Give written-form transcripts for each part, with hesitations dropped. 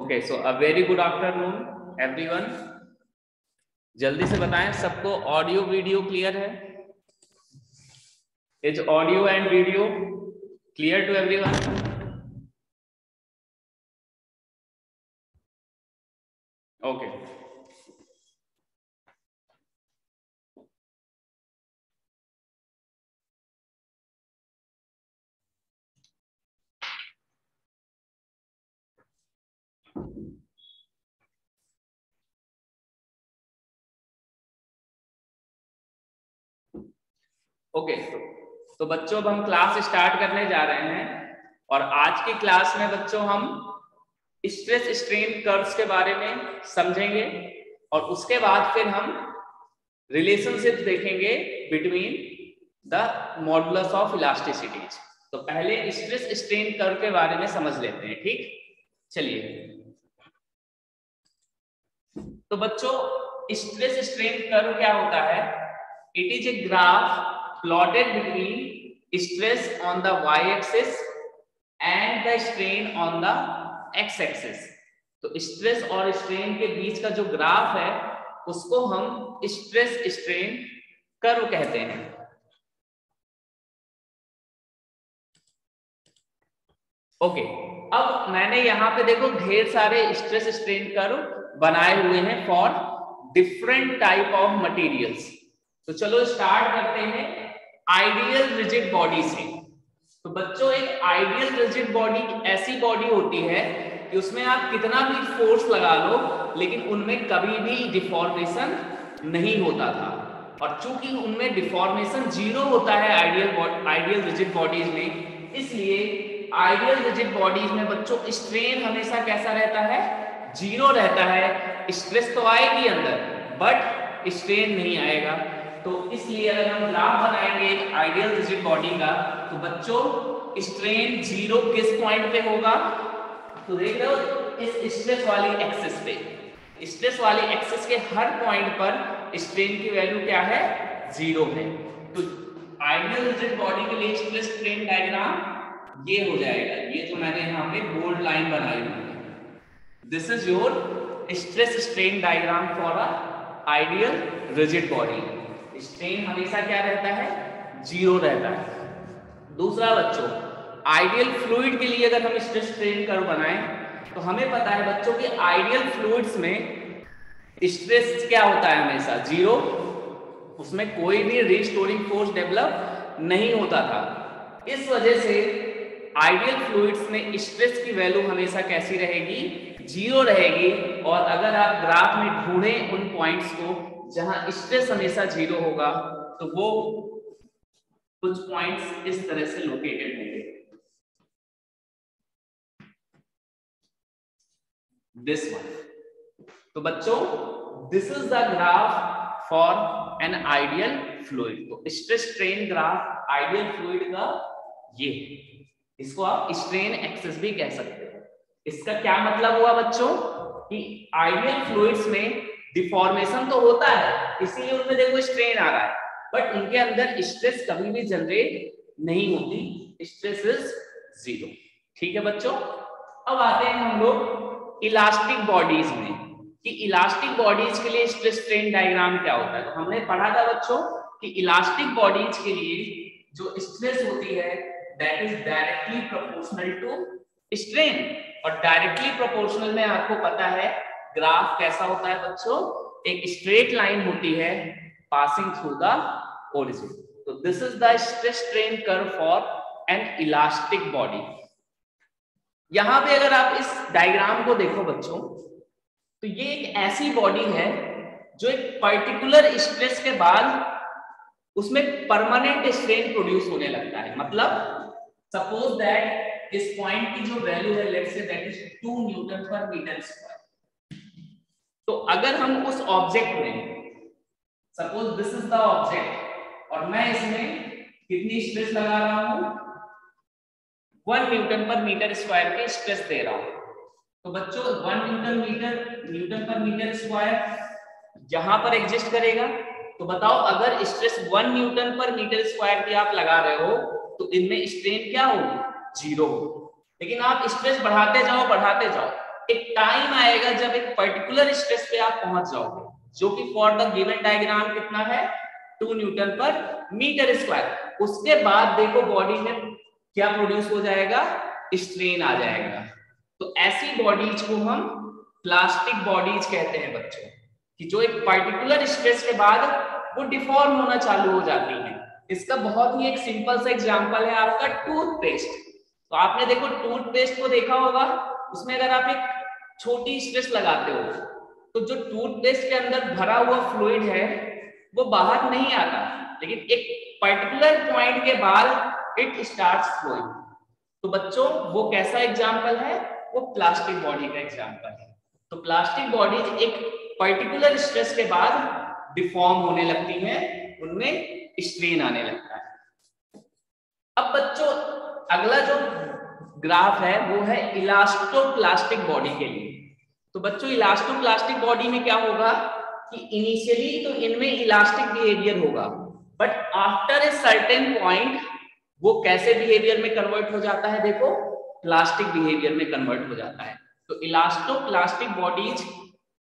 Okay, so a very good afternoon everyone. जल्दी से बताएं सबको ऑडियो वीडियो क्लियर है? Is audio and video clear to everyone? Okay, okay. तो बच्चों अब हम क्लास स्टार्ट करने जा रहे हैं और आज की क्लास में बच्चों हम स्ट्रेस स्ट्रेन कर्व्स के बारे में समझेंगे और उसके बाद फिर हम रिलेशनशिप देखेंगे बिटवीन द मॉडुलस ऑफ इलास्टिसिटीज। तो पहले स्ट्रेस स्ट्रेन कर्व के बारे में समझ लेते हैं, ठीक? चलिए, तो बच्चों स्ट्रेस स्ट्रेन कर्व क्या होता है? It is a graph plotted between stress on the Y axis and the strain on the X axis. तो स्ट्रेस और स्ट्रेन के बीच का जो ग्राफ है उसको हम स्ट्रेस स्ट्रेन कर्व कहते हैं। ओके, अब मैंने यहाँ पे देखो ढेर सारे स्ट्रेस स्ट्रेन कर्व बनाए हुए हैं for different type of materials. तो चलो स्टार्ट करते हैं आइडियल रिजिड बॉडी से। तो बच्चों एक आइडियल रिजिड बॉडी ऐसी बॉडी होती है कि उसमें आप कितना भी फोर्स लगा लो लेकिन उनमें कभी भी डिफॉर्मेशन नहीं होता था। और चूंकि उनमें डिफॉर्मेशन जीरो होता है आइडियल रिजिड बॉडीज में, इसलिए आइडियल रिजिड बॉडीज में बच्चों स्ट्रेन हमेशा कैसा रहता है? जीरो रहता है। स्ट्रेस तो आएगी अंदर बट स्ट्रेन नहीं आएगा। तो इसलिए अगर हम ग्राफ बनाएंगे आइडियल रिजिड बॉडी का तो बच्चों स्ट्रेन जीरो किस पॉइंट पे होगा? तो देख रहे हो इस स्ट्रेस वाली एक्सिस पे, स्ट्रेस वाली एक्सिस के हर पॉइंट पर स्ट्रेन की वैल्यू क्या है? जीरो है। तो आइडियल रिजिड बॉडी के लिए स्ट्रेस स्ट्रेन डायग्राम ये हो जाएगा, ये जो मैंने यहाँ पे बोल्ड लाइन बनाई हुई है। This is your stress strain diagram for a ideal rigid body. Strain हमेशा क्या रहता है? जीरो रहता है। दूसरा बच्चों, आइडियल फ्लूइड के लिए अगर हम स्ट्रेस स्ट्रेन कर्व बनाएं तो हमें पता है बच्चों कि आइडियल फ्लूइड्स में स्ट्रेस क्या होता है? हमेशा जीरो। उसमें कोई भी रिस्टोरिंग फोर्स डेवलप नहीं होता था। इस वजह से आइडियल फ्लूइड्स में स्ट्रेस की वैल्यू हमेशा कैसी रहेगी? जीरो रहेगी। और अगर आप ग्राफ में ढूंढें उन पॉइंट्स को जहां स्ट्रेस हमेशा जीरो होगा तो वो कुछ पॉइंट्स इस तरह से लोकेटेड होंगे। This one. तो बच्चों this is the graph for an ideal fluid. तो stress strain graph ideal fluid का ये, इसको आप स्ट्रेन एक्सिस भी कह सकते हैं। इसका क्या मतलब हुआ बच्चों कि आइडियल फ्लूइड्स में डिफॉर्मेशन तो होता है इसीलिए उनमें देखो स्ट्रेन आ रहा है, बट उनके अंदर स्ट्रेस कभी भी जनरेट नहीं होती। Stress is zero. ठीक है बच्चों, अब आते हैं हम लोग इलास्टिक बॉडीज में कि इलास्टिक बॉडीज के लिए स्ट्रेस स्ट्रेन डायग्राम क्या होता है। तो हमने पढ़ा था बच्चों कि इलास्टिक बॉडीज के लिए जो स्ट्रेस होती है that is directly proportional to strain. और डायरेक्टली प्रोपोर्शनल में आपको पता है ग्राफ कैसा होता है बच्चों? एक स्ट्रेट लाइन होती है पासिंग थ्रू द ओरिजिन। तो this is the stress strain curve for an elastic body. यहां पे अगर आप इस डायग्राम को देखो बच्चों तो ये एक ऐसी बॉडी है जो एक पर्टिकुलर स्ट्रेस के बाद उसमें परमानेंट स्ट्रेन प्रोड्यूस होने लगता है। मतलब सपोज दैट इस पॉइंट की जो वैल्यू है let's say that is 2 Newton पर मीटर स्क्वायर। तो अगर हम उस ऑब्जेक्ट में suppose this is the object और मैं इसमें कितनी स्ट्रेस लगा रहा हूं? 1 न्यूटन पर मीटर स्क्वायर के स्ट्रेस दे रहा हूं। तो बच्चों 1 न्यूटन पर मीटर स्क्वायर जहां पर एग्जिस्ट करेगा। तो बताओ अगर स्ट्रेस 1 न्यूटन पर मीटर स्क्वायर की आप लगा रहे हो तो इनमें स्ट्रेन क्या होगी? जीरो। लेकिन आप स्ट्रेस बढ़ाते जाओ एक टाइम आएगा जब एक पर्टिकुलर स्ट्रेस पे आप पहुंच जाओगे, जो कि फॉर द गिवन डायग्राम कितना है 2 न्यूटन पर मीटर स्क्वायर। उसके बाद देखो बॉडी में क्या प्रोड्यूस हो जाएगा, स्ट्रेन आ जाएगा। तो ऐसी बॉडीज को हम प्लास्टिक बॉडीज कहते हैं बच्चों, कि जो एक पर्टिकुलर स्ट्रेस के बाद वो डिफॉर्म होना चालू हो जाती है। इसका बहुत ही एक सिंपल सा एग्जांपल है आपका टूथपेस्ट। तो आपने देखो टूथपेस्ट को देखा होगा, उसमें अगर आप एक छोटी स्ट्रेस लगाते हो तो जो टूथपेस्ट के अंदर भरा हुआ फ्लूइड है वो बाहर नहीं आता, लेकिन एक पर्टिकुलर पॉइंट के बाद इट स्टार्ट्स फ्लोइंग। तो बच्चों वो कैसा एग्जांपल है, वो प्लास्टिक बॉडी का एग्जांपल है। तो प्लास्टिक बॉडीज एक पर्टिकुलर स्ट्रेस के बाद डिफॉर्म होने लगती हैं, उनमें स्ट्रेन आने लगता है। अब बच्चों अगला जो ग्राफ है वो है इलास्टोप्लास्टिक बॉडी के लिए। तो बच्चों इलास्टोप्लास्टिक बॉडी में क्या होगा कि इनिशियली तो इनमें इलास्टिक बिहेवियर होगा, but after a certain point वो कैसे बिहेवियर में कन्वर्ट हो जाता है, देखो प्लास्टिक बिहेवियर में कन्वर्ट हो जाता है। तो इलास्टोप्लास्टिक बॉडीज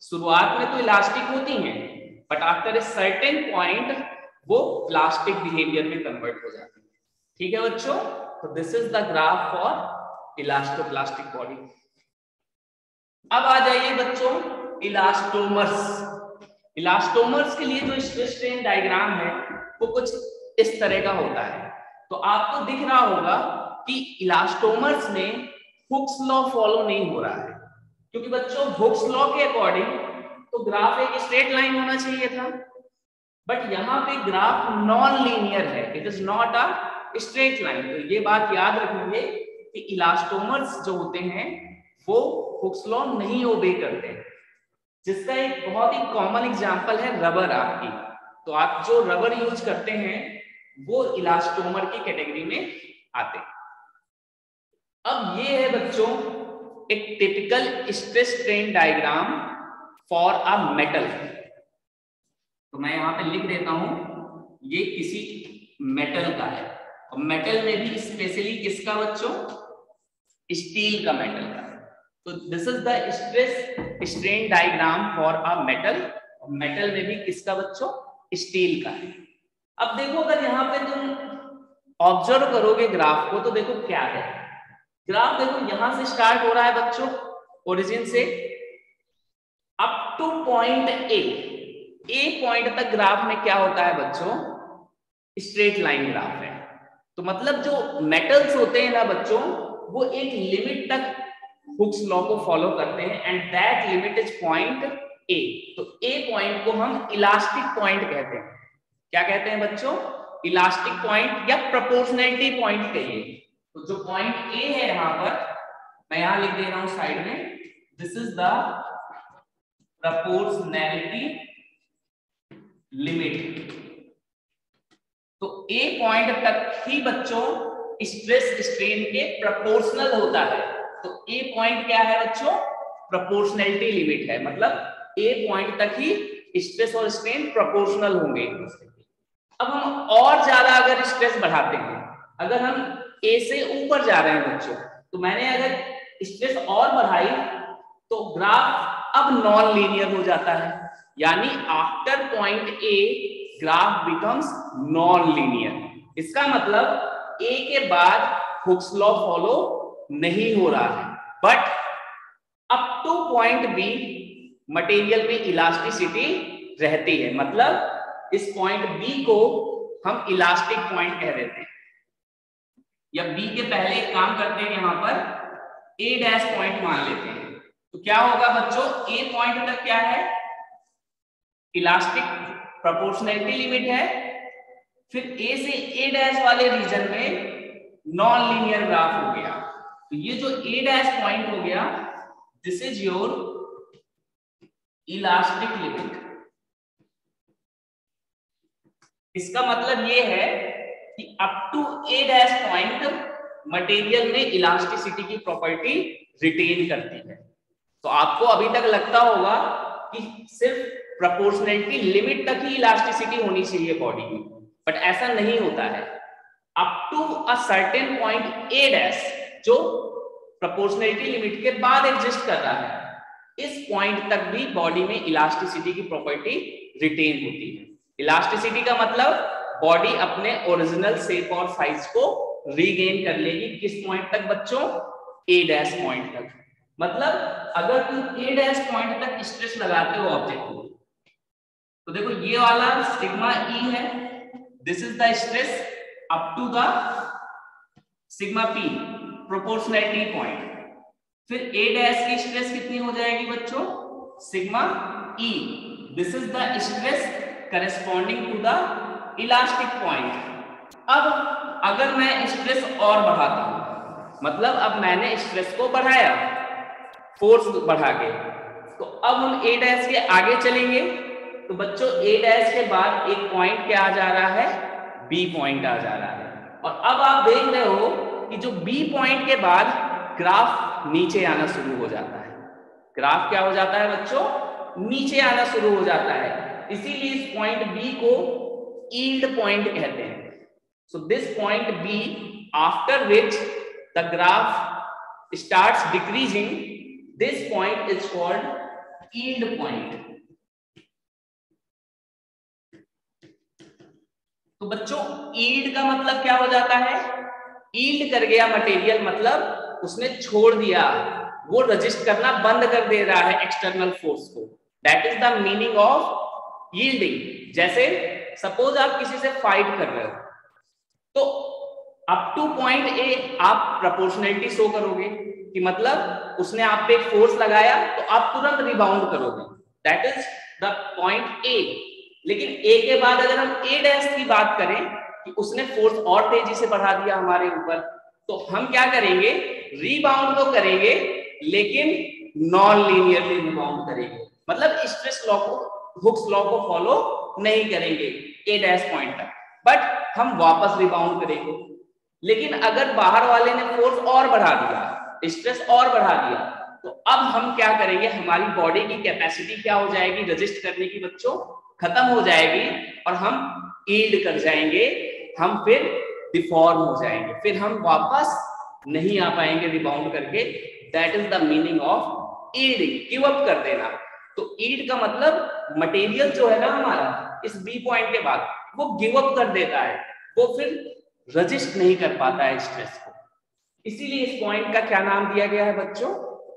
शुरुआत में तो इलास्टिक होती हैं, but after a certain point वो प्लास्टिक बिहेवियर में कन्वर्ट हो जाती है। ठीक है बच्चों, तो this is the graph for elastoplastic body. अब आ जाइए बच्चों इलास्टोमर्स। इलास्टोमर्स के लिए जो स्ट्रेस स्ट्रेन डायग्राम है वो कुछ इस तरह का होता है। तो आपको दिख रहा होगा कि इलास्टोमर्स में हुक्स लॉ फॉलो नहीं हो रहा है, क्योंकि बच्चों हुक्स लॉ के अकॉर्डिंग तो ग्राफ एक स्ट्रेट लाइन होना चाहिए था, बट यहाँ पे ग्राफ नॉन लीनियर है, it is not a straight line. तो ये बात याद रखेंगे कि इलास्टोमर्स जो होते हैं वो हुक्स लॉ नहीं ओबे करते हैं, जिसका एक बहुत ही कॉमन एग्जांपल है रबर आपकी। तो आप जो रबर यूज करते हैं वो इलास्टोमर की कैटेगरी में आते हैं। अब ये है बच्चों एक typical stress strain diagram for a metal. तो मैं यहां पे लिख देता हूं, ये किसी मेटल का है, और मेटल में भी स्पेशली किसका बच्चों, स्टील का मेटल का। तो this is the stress strain diagram for a metal, और मेटल में भी किसका बच्चों, स्टील का है। अब देखो अगर यहाँ पे तुम ऑब्जर्व करोगे ग्राफ को तो देखो क्या है, ग्राफ देखो यहां से स्टार्ट हो रहा है बच्चों ओरिजिन से up to point A point तक ग्राफ में क्या होता है बच्चों, स्ट्रेट लाइन ग्राफ है। तो मतलब जो मेटल्स होते हैं ना बच्चों वो एक लिमिट तक हुक्स लॉ को फॉलो करते हैं, and that limit is point A. तो ए पॉइंट को हम इलास्टिक पॉइंट कहते हैं। क्या कहते हैं बच्चों, इलास्टिक पॉइंट या प्रोपोर्शनैलिटी पॉइंट कहिए। तो जो पॉइंट ए है यहां पर, मैं यहां लिख दे रहा हूं साइड में, this is the proportionality limit. तो ए पॉइंट तक ही बच्चों स्ट्रेस स्ट्रेन के प्रोपोर्शनल होता है। तो ए पॉइंट क्या है बच्चों, प्रोपोर्शनैलिटी लिमिट है, मतलब ए पॉइंट तक ही स्ट्रेस और स्ट्रेन प्रोपोर्शनल होंगे एक दूसरे के। अब हम और ज्यादा अगर स्ट्रेस बढ़ाते हैं, अगर हम ए से ऊपर जा रहे हैं बच्चों, तो मैंने अगर स्ट्रेस और बढ़ाई तो ग्राफ अब नॉन लीनियर हो जाता है, यानी after point a graph becomes non linear. इसका मतलब ए के बाद हुक्स लॉ फॉलो नहीं हो रहा है, but up to point B material में इलास्टिसिटी रहती है। मतलब इस पॉइंट बी को हम इलास्टिक पॉइंट कह देते हैं, या बी के पहले एक काम करते हैं, यहां पर ए डैश पॉइंट मान लेते हैं। तो क्या होगा बच्चों, ए पॉइंट तक क्या है, इलास्टिक प्रोपोर्शनैलिटी लिमिट है, फिर ए से ए डैश वाले रीजन में नॉन लीनियर ग्राफ हो गया। तो ये जो ए डैश पॉइंट हो गया, this is your elastic limit. इसका मतलब ये है कि up to A dash point material में इलास्टिसिटी की प्रॉपर्टी रिटेन करती है। तो आपको अभी तक लगता होगा कि सिर्फ प्रोपोर्शनैलिटी लिमिट तक ही इलास्टिसिटी होनी चाहिए बॉडी में, बट ऐसा नहीं होता है। Up to a certain point A dash जो प्रोपोर्शनैलिटी लिमिट के बाद एग्जिस्ट कर रहा है, इस पॉइंट तक भी बॉडी में इलास्टिसिटी की प्रॉपर्टी रिटेन होती है। इलास्टिसिटी का मतलब बॉडी अपने ओरिजिनल शेप और साइज को रीगेन कर लेगी। किस पॉइंट तक बच्चों? ए डैश पॉइंट तक। मतलब अगर तुम ए डैश पॉइंट तक स्ट्रेस लगाते हो ऑब्जेक्ट को, तो देखो ये वाला सिग्मा ई है, this is the stress up to the sigma P proportionality point. फिर ए डैश की स्ट्रेस कितनी हो जाएगी बच्चों? Sigma E, this is the stress corresponding to the elastic point. अब अगर मैं स्ट्रेस और बढ़ाता हूं, मतलब अब मैंने स्ट्रेस को बढ़ाया फोर्स बढ़ा के, तो अब हम ए डैश के आगे चलेंगे, तो बच्चों ए डैश के बाद एक पॉइंट क्या आ जा रहा है? बी पॉइंट आ जा रहा है। और अब आप देख रहे हो कि जो बी पॉइंट के बाद ग्राफ नीचे आना शुरू हो जाता है। ग्राफ क्या हो जाता है बच्चों? नीचे आना शुरू हो जाता है। इसीलिए इस पॉइंट बी को यील्ड पॉइंट कहते हैं। So this point B after which the graph starts decreasing, this point is called yield point. तो बच्चों यील्ड का मतलब क्या हो जाता है? यील्ड कर गया मटेरियल, मतलब उसने छोड़ दिया, वो रजिस्ट करना बंद कर दे रहा है एक्सटर्नल फोर्स को। That is the meaning of yielding. जैसे सपोज आप किसी से फाइट कर रहे हो, तो अप टू पॉइंट ए आप प्रोपोर्शनैलिटी शो करोगे कि मतलब उसने आप पे फोर्स लगाया तो आप तुरंत रिबाउंड करोगे, that is the point A. लेकिन ए के बाद अगर हम ए डैश की बात करें कि उसने फोर्स और तेजी से बढ़ा दिया हमारे ऊपर, तो हम क्या करेंगे? रीबाउंड तो करेंगे, लेकिन नॉन लीनियरली रिबाउंड करेंगे। मतलब स्ट्रेस लॉ को, हुक्स लॉ को फॉलो नहीं करेंगे ए डैश पॉइंट तक, बट हम वापस रिबाउंड करेंगे। लेकिन अगर बाहर वाले ने फोर्स और बढ़ा दिया, स्ट्रेस और बढ़ा दिया, तो अब हम क्या करेंगे? हमारी बॉडी की कैपेसिटी क्या हो जाएगी रजिस्ट करने की बच्चों? खत्म हो जाएगी, और हम यील्ड कर जाएंगे, हम फिर डिफॉर्म हो जाएंगे, फिर हम वापस नहीं आ पाएंगे रिबाउंड करके। That is the meaning of yielding, give up कर देना। तो यील्ड का मतलब मटेरियल जो है ना हमारा इस बी पॉइंट के बाद, वो गिव अप कर देता है, वो फिर रजिस्ट नहीं कर पाता है स्ट्रेस को। इसीलिए इस पॉइंट का क्या नाम दिया गया है बच्चों?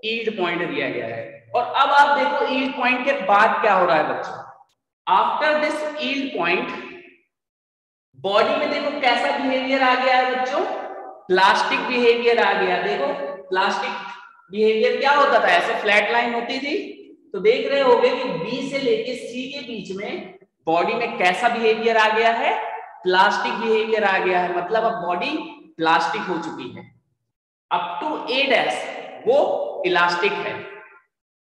यील्ड पॉइंट दिया गया है। और अब आप देखो यील्ड पॉइंट के बाद क्या हो रहा है बच्चों? After this yield point body में देखो कैसा बिहेवियर आ गया है बच्चों? प्लास्टिक बिहेवियर आ गया। देखो प्लास्टिक बिहेवियर क्या होता था? ऐसे फ्लैट लाइन होती थी, तो देख रहे होगे कि बी से लेके सी के बीच में बॉडी में कैसा बिहेवियर आ गया है? प्लास्टिक बिहेवियर आ गया है। मतलब अब बॉडी प्लास्टिक हो चुकी है। अप टू ए डैश वो इलास्टिक है,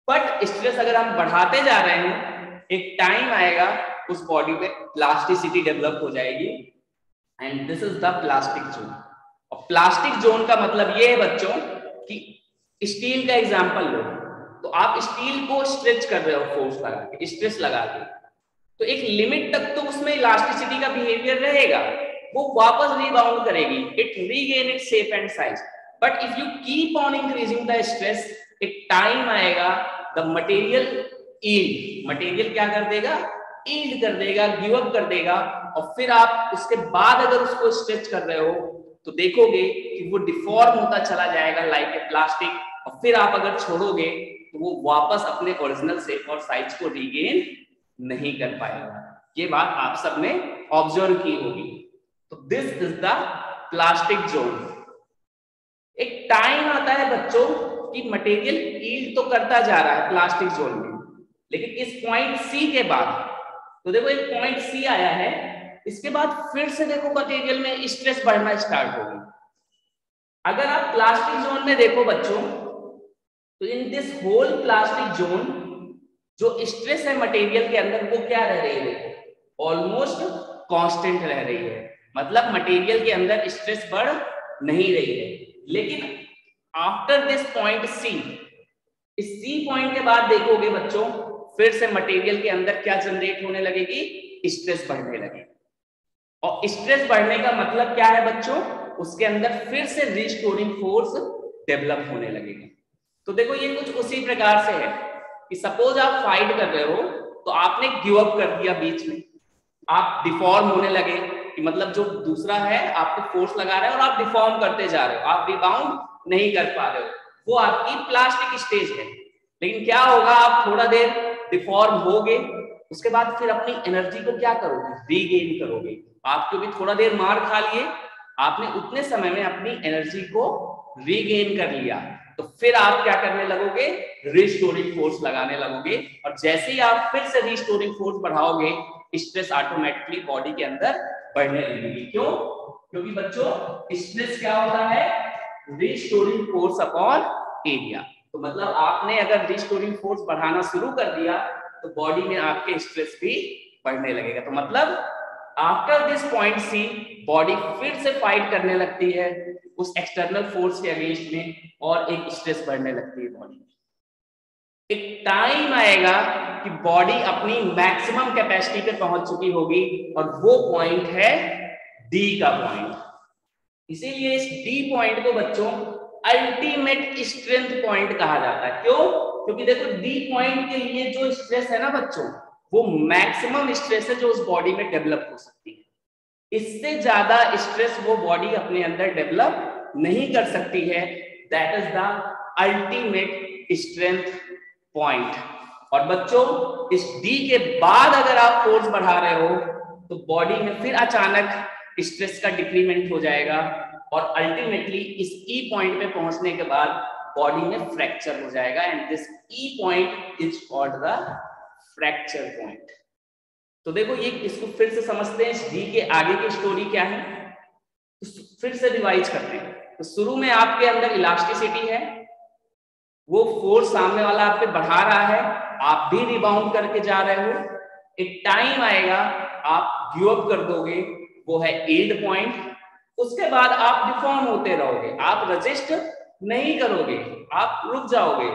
बट स्ट्रेस अगर हम बढ़ाते जा रहे हैं, एक टाइम आएगा उस बॉडी में प्लास्टिसिटी डेवलप हो जाएगी, and this is the plastic zone. और प्लास्टिक जोन का मतलब ये है बच्चों कि स्टील का एग्जांपल लो, तो आप स्टील को स्ट्रेच कर रहे हो फोर्स लगा के, स्ट्रेस लगा के, तो एक लिमिट तक तो उसमें इलास्टिसिटी का बिहेवियर रहेगा, वो वापस रिबाउंड करेगी, it regain its shape and size. But if you keep on increasing the stress, एक टाइम आएगा द मटेरियल यील्ड, मटेरियल क्या कर देगा? यील्ड कर देगा, गिव अप कर देगा। और फिर आप उसके बाद अगर उसको स्ट्रेच कर रहे हो, तो देखोगे कि वो डिफॉर्म होता चला जाएगा लाइक ए प्लास्टिक। और फिर आप अगर छोड़ोगे तो वो वापस अपने ओरिजिनल शेप और साइज को रीगेन नहीं कर पाएगा। ये बात आप सबने ऑब्जर्व की होगी। तो this is the plastic zone. एक टाइम आता है बच्चों कि मटेरियल यील्ड तो करता जा रहा है प्लास्टिक जोन में, लेकिन इस पॉइंट सी के बाद, तो देखो एक पॉइंट सी आया है, इसके बाद फिर से देखो मटेरियल में स्ट्रेस बढ़ना स्टार्ट होगी। अगर आप प्लास्टिक जोन में देखो बच्चों, तो in this whole plastic zone जो स्ट्रेस है मटेरियल के अंदर, वो क्या रह रही है? ऑलमोस्ट कांस्टेंट रह रही है। मतलब मटेरियल के अंदर स्ट्रेस बढ़ नहीं रही है। लेकिन आफ्टर दिस पॉइंट सी, इस सी पॉइंट के बाद देखोगे बच्चों, फिर से मटेरियल के अंदर क्या जनरेट होने लगेगी? स्ट्रेस बढ़ने लगेगी। और स्ट्रेस बढ़ने का मतलब क्या है बच्चों? उसके अंदर फिर से रिस्टोरिंग फोर्स डेवलप होने लगेगा। तो देखो ये कुछ उसी प्रकार से है कि सपोज आप फाइट कर रहे हो तो आपने गिव अप कर दिया बीच में, आप डिफॉर्म होने लगे कि मतलब जो दूसरा है आपको फोर्स लगा रहा है और आप डिफॉर्म करते जा रहे हो, आप रिबाउंड नहीं कर पा रहे हो, वो आपकी प्लास्टिक स्टेज है। लेकिन क्या होगा, आप थोड़ा देर डिफॉर्म होगे, उसके बाद फिर अपनी एनर्जी को क्या करोगे, रीगेन करोगे। आप क्योंकि थोड़ा देर मार खा लिए, आपने उतने समय में अपनी एनर्जी को रीगेन कर लिया, तो फिर आप क्या करने लगोगे, रिस्टोरिंग फोर्स लगाने लगोगे। और जैसे ही आप फिर से रिस्टोरिंग फोर्स बढ़ाओगे, स्ट्रेस ऑटोमेटिकली बॉडी के अंदर बढ़ने लगेगी। क्यों? क्योंकि बच्चों स्ट्रेस क्या होता है, रिस्टोरिंग फोर्स अपॉन एरिया। तो मतलब आपने अगर रिस्टोरिंग फोर्स बढ़ाना शुरू कर दिया तो बॉडी में आपके स्ट्रेस भी बढ़ने लगेगा। तो मतलब after this point C body फिर से फाइट करने लगती है उस एक्सटर्नल फोर्स के अगेंस्ट में और एक स्ट्रेस बढ़ने लगती है बॉडी में। एक टाइम आएगा कि बॉडी अपनी मैक्सिमम कैपेसिटी पे पहुंच चुकी होगी और वो पॉइंट है डी का पॉइंट। इसीलिए इस डी पॉइंट को बच्चों अल्टीमेट स्ट्रेंथ पॉइंट कहा जाता है। क्यों? क्योंकि देखो डी पॉइंट के लिए जो स्ट्रेस है ना बच्चों, वो मैक्सिमम स्ट्रेस है जो उस बॉडी में डेवलप हो सकती है। इससे ज्यादा स्ट्रेस वो बॉडी अपने अंदर डेवलप नहीं कर सकती है। That is the ultimate strength point. और बच्चों इस डी के बाद अगर आप फोर्स बढ़ा रहे हो तो बॉडी में फिर अचानक स्ट्रेस का डिक्रीमेंट हो जाएगा और अल्टीमेटली इस ई पॉइंट पे पहुंचने के बाद बॉडी में फ्रैक्चर हो जाएगा। And this E point is called the fracture point. तो देखो ये इसको फिर से समझते हैं, इस डी के आगे की स्टोरी क्या है, तो फिर से रिवाइज करते हैं। तो शुरू में आपके अंदर इलास्टिसिटी है, वो फोर्स सामने वाला आप पे बढ़ा रहा है, आप भी रिबाउंड करके जा रहे हो। एक टाइम आएगा आप गिव अप कर दोगे, वो है एंड पॉइंट। उसके बाद आप डिफॉर्म होते रहोगे, आप रजिस्ट नहीं करोगे, आप रुक जाओगे।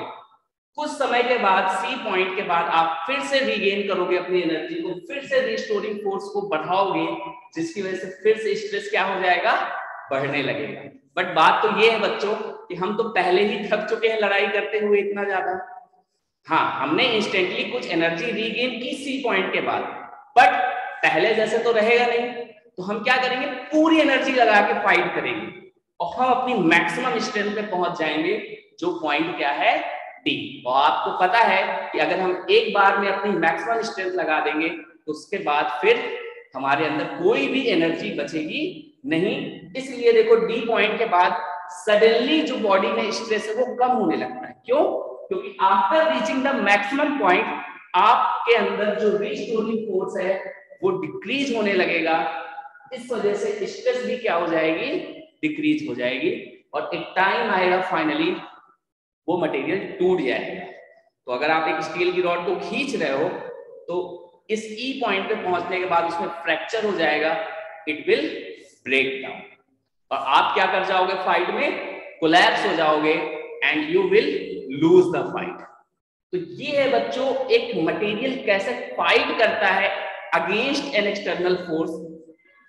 कुछ समय के बाद सी पॉइंट के बाद आप फिर से रीगेन करोगे अपनी एनर्जी को, फिर से रिस्टोरिंग फोर्स को बढ़ाओगे, जिसकी वजह से फिर से स्ट्रेस क्या हो जाएगा, बढ़ने लगेगा। बट बात तो ये है बच्चों कि हम तो पहले ही थक चुके हैं लड़ाई करते हुए इतना ज्यादा। हाँ, हमने इंस्टेंटली कुछ एनर्जी रीगेन की सी पॉइंट के बाद, बट पहले जैसे तो रहेगा नहीं। तो हम क्या करेंगे, पूरी एनर्जी लगा के फाइट करेंगे और हम अपनी मैक्सिमम स्ट्रेंथ पे पहुंच जाएंगे, जो पॉइंट क्या है, डी। और आपको पता है कि अगर हम एक बार में अपनी मैक्सिमम स्ट्रेंथ लगा देंगे तो उसके बाद फिर हमारे अंदर कोई भी एनर्जी बचेगी नहीं। इसलिए देखो डी पॉइंट के बाद सडनली जो बॉडी में स्ट्रेस है वो कम होने लगता है। क्यों? क्योंकि after reaching the maximum point आपके अंदर जो रिस्टोरिंग फोर्स है वो डिक्रीज होने लगेगा। इस वजह से स्ट्रेस भी क्या हो जाएगी, डिक्रीज हो जाएगी। और एक टाइम आएगा फाइनली वो मटेरियल टूट जाएगा। तो अगर आप एक स्टील की रॉड को खींच रहे हो तो इस ई पॉइंट पे पहुंचने के बाद उसमें फ्रैक्चर हो जाएगा, इट विल ब्रेक डाउन और आप क्या कर जाओगे, फाइट में कोलैप्स हो जाओगे and you will lose the fight. तो ये है बच्चों एक मटेरियल कैसे फाइट करता है अगेंस्ट एन एक्सटर्नल फोर्स,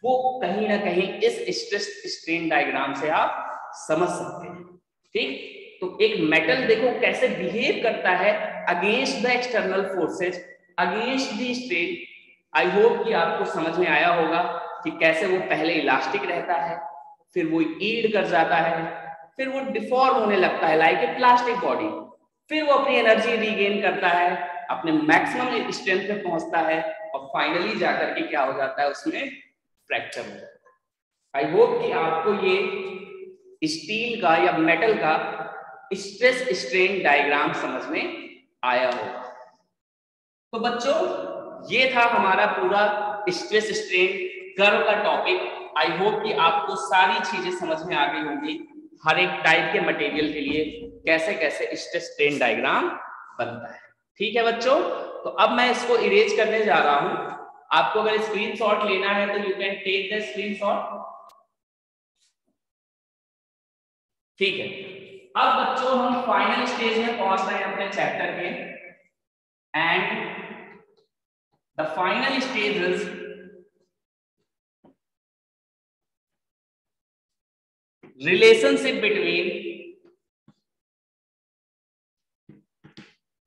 वो कहीं ना कहीं इस स्ट्रेस स्ट्रेन डायग्राम से आप समझ सकते हैं। ठीक, तो एक मेटल देखो कैसे बिहेव करता है against the external forces, against the strain. I hope कि आपको समझ में आया होगा कि कैसे वो पहले इलास्टिक रहता है, फिर वो ईड कर जाता है, फिर वो डिफॉर्म होने लगता है लाइक ए प्लास्टिक बॉडी, फिर वो अपनी एनर्जी रीगेन करता है, अपने मैक्सिमम स्ट्रेंथ पे पहुंचता है और फाइनली जाकर के क्या हो जाता है, उसमें फ्रैक्चर हो जाता है। आई होप कि आपको ये स्टील का या मेटल का स्ट्रेस स्ट्रेन डायग्राम समझ में आया होगा। तो बच्चों ये था हमारा पूरा स्ट्रेस स्ट्रेन कर्व का टॉपिक। आई होप कि आपको सारी चीजें समझ में आ गई होंगी, हर एक टाइप के मटेरियल के लिए कैसे कैसे स्ट्रेस स्ट्रेन डायग्राम बनता है। ठीक है बच्चों, तो अब मैं इसको इरेज करने जा रहा हूं। आपको अगर स्क्रीनशॉट लेना है तो you can take the screenshot. ठीक है, अब बच्चों हम फाइनल स्टेज में पहुंच रहे हैं अपने चैप्टर के, and the final stage is relationship between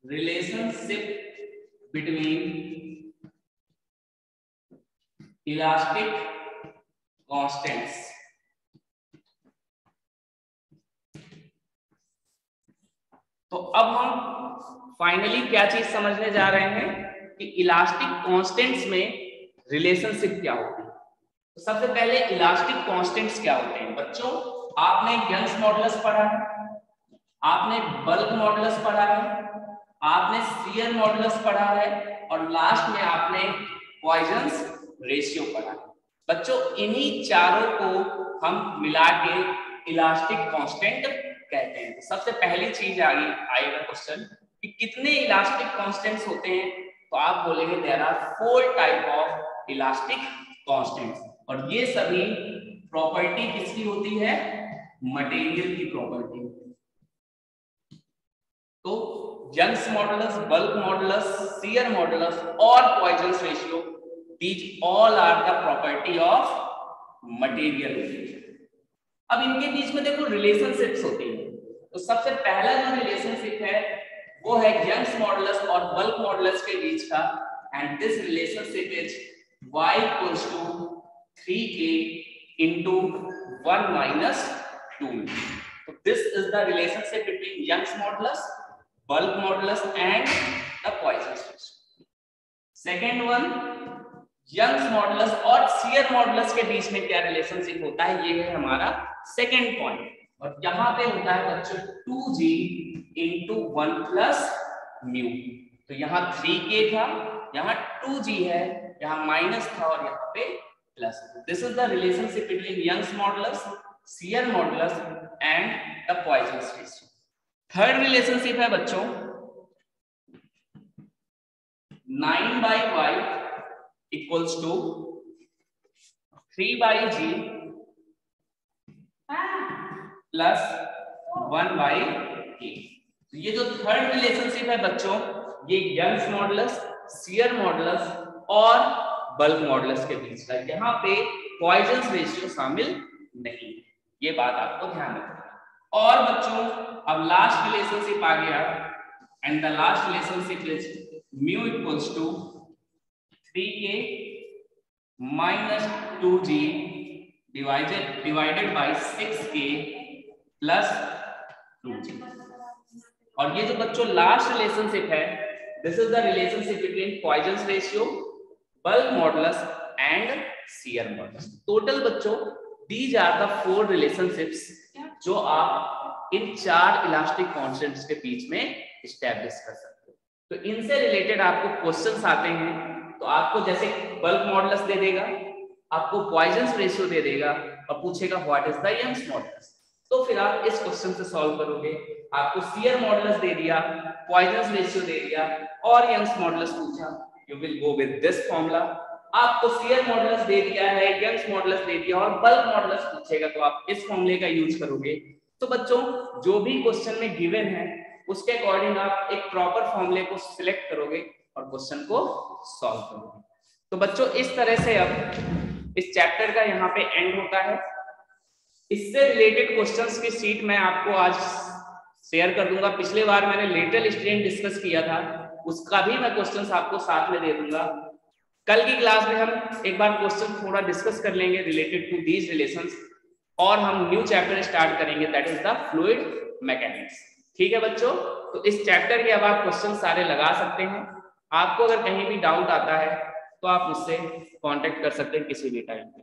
relationship between elastic constants. तो अब हम फाइनली क्या चीज समझने जा रहे हैं कि इलास्टिक कांस्टेंट्स में रिलेशनशिप क्या होती है। तो सबसे पहले इलास्टिक कांस्टेंट्स क्या होते हैं बच्चों, आपने यंग्स मॉडुलस पढ़ा है, आपने बल्क मॉडुलस पढ़ा है, आपने शियर मॉडुलस पढ़ा है और लास्ट में आपने पॉइजन्स रेशियो पढ़ा है। बच्चों इन्हीं चारों को हम मिला के इलास्टिक कांस्टेंट कहते हैं। तो सबसे पहली चीज आएगा क्वेश्चन कि कितने इलास्टिक कांस्टेंट्स होते हैं, तो आप बोलेंगे there are 4 type of elastic constants और ये सभी प्रॉपर्टी किसकी होती है, मटेरियल की प्रॉपर्टी। तो Young's modulus, bulk modulus, shear modulus और Poisson's ratio, these all are the property of material. अब इनके बीच में देखो रिलेशनशिप्स होती है। तो सबसे पहला जो रिलेशनशिप है वो है यंग्स मॉडुलस और बल्क मॉडुलस के बीच का, and this relationship is y equals to 3k into 1 minus 2. So this is the relationship between Young's modulus, bulk modulus and the Poisson's ratio. Second one, Young's modulus और shear modulus के बीच में क्या relationship होता है, ये है हमारा second point. और यहाँ पे होता है बच्चों 2g into 1 plus mu। तो यहाँ 3k था, यहाँ 2g है, यहाँ माइनस था और यहाँ पे plus. This is the relationship between Young's modulus, shear modulus and the Poisson's ratio. Third relationship है बच्चों 9/y equals to 3/g plus 1/k। तो ये जो थर्ड रिलेशनशिप है बच्चों, ये यंग्स मॉडुलस, शियर मॉडुलस और बल्क मॉडुलस के बीच का, यहाँ पे पॉइजन्स रेशियो शामिल नहीं, ये बात आपको ध्यान रखना। और बच्चों अब लास्ट रिलेशनशिप आ गया, and the last relationship is mu equals to 3k minus 2g divided by 6k plus 2g। और ये जो बच्चों लास्ट रिलेशनशिप है, this is the relationship between Poisson's ratio, bulk modulus and shear modulus. Total बच्चों these are the 4 relationships जो आप इन 4 elastic constants के बीच में एस्टैब्लिश कर सकते हो। तो इनसे रिलेटेड आपको क्वेश्चंस आते हैं, तो आपको जैसे बल्क मॉडुलस दे देगा, आपको पॉइजन्स रेशियो दे देगा और पूछेगा what is the Young's modulus, तो फिर आप इस क्वेश्चन से सॉल्व करोगे। आपको शियर मॉडुलस दे दिया, पॉइजन्स रेशियो दे दिया और यंग्स मॉडुलस पूछा, you will go with this formula. आपको शियर मॉडुलस दे दिया है, यंग्स मॉडुलस दे दिया और बल्क मॉडुलस पूछेगा, तो आप इस फॉर्मूले का यूज करोगे। तो बच्चों जो भी क्वेश्चन में गिवन है उसके अकॉर्डिंग आप एक प्रॉपर फॉर्मूले को सिलेक्ट करोगे और क्वेश्चन को सॉल्व करोगे। तो बच्चों इस तरह से अब इस चैप्टर का यहाँ पे एंड होता है। इससे रिलेटेड क्वेश्चंस की शीट मैं आपको आज शेयर कर दूंगा। पिछले बार मैंने लेटरल स्ट्रेन डिस्कस किया था, उसका भी मैं क्वेश्चंस आपको साथ में दे दूंगा। कल की क्लास में हम एक बार क्वेश्चन थोड़ा डिस्कस कर लेंगे रिलेटेड टू दीज रिलेशंस, और हम न्यू चैप्टर स्टार्ट करेंगे, that is the fluid mechanics. ठीक है बच्चों, तो इस चैप्टर के अब आप क्वेश्चन सारे लगा सकते हैं। आपको अगर कहीं भी डाउट आता है तो आप मुझसे कांटेक्ट कर सकते हैं किसी भी टाइम पे।